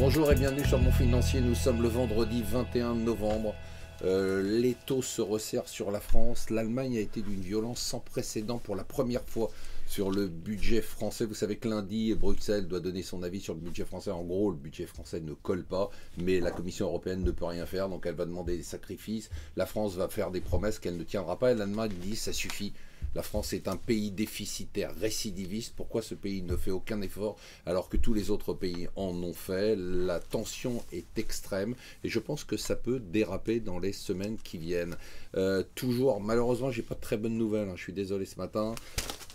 Bonjour et bienvenue sur Mon Financier, nous sommes le vendredi 21 novembre. Les taux se resserrent sur la France. L'Allemagne a été d'une violence sans précédent pour la première fois sur le budget français. Vous savez que lundi, Bruxelles doit donner son avis sur le budget français. En gros, le budget français ne colle pas, mais la Commission européenne ne peut rien faire, donc elle va demander des sacrifices. La France va faire des promesses qu'elle ne tiendra pas et l'Allemagne dit ça suffit. La France est un pays déficitaire récidiviste. Pourquoi ce pays ne fait aucun effort alors que tous les autres pays en ont fait? La tension est extrême et je pense que ça peut déraper dans les semaines qui viennent. Toujours, malheureusement, j'ai pas de très bonnes nouvelles. Je suis désolé ce matin.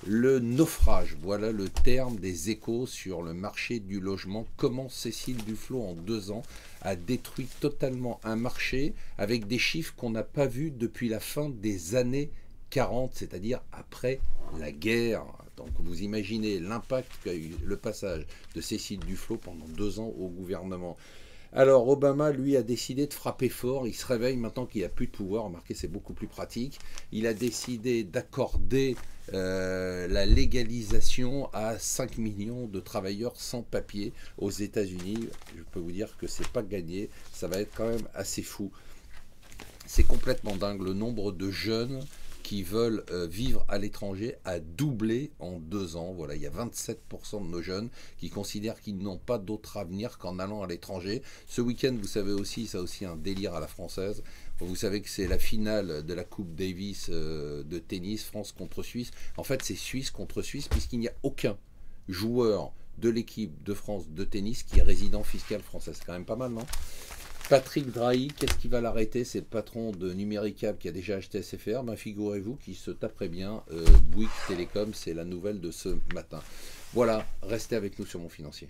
Le naufrage, voilà le terme des Échos sur le marché du logement. Comment Cécile Duflot, en 2 ans, a détruit totalement un marché avec des chiffres qu'on n'a pas vus depuis la fin des années 40, c'est-à-dire après la guerre. Donc vous imaginez l'impact qu'a eu le passage de Cécile Duflot pendant 2 ans au gouvernement. Alors Obama, lui, a décidé de frapper fort. Il se réveille maintenant qu'il n'y a plus de pouvoir. Remarquez, c'est beaucoup plus pratique. Il a décidé d'accorder la légalisation à 5 millions de travailleurs sans papier aux États-Unis. Je peux vous dire que c'est pas gagné. Ça va être quand même assez fou. C'est complètement dingue. Le nombre de jeunes qui veulent vivre à l'étranger a doublé en 2 ans. Voilà, il y a 27% de nos jeunes qui considèrent qu'ils n'ont pas d'autre avenir qu'en allant à l'étranger. Ce week-end, vous savez aussi, ça a aussi un délire à la française. Vous savez que c'est la finale de la Coupe Davis de tennis, France contre Suisse. En fait, c'est Suisse contre Suisse, puisqu'il n'y a aucun joueur de l'équipe de France de tennis qui est résident fiscal français. C'est quand même pas mal, non ? Patrick Drahi, qu'est-ce qui va l'arrêter? C'est le patron de Numéricable qui a déjà acheté SFR. Ben, figurez-vous qu'il se taperait bien Bouygues Télécom, c'est la nouvelle de ce matin. Voilà, restez avec nous sur Mon Financier.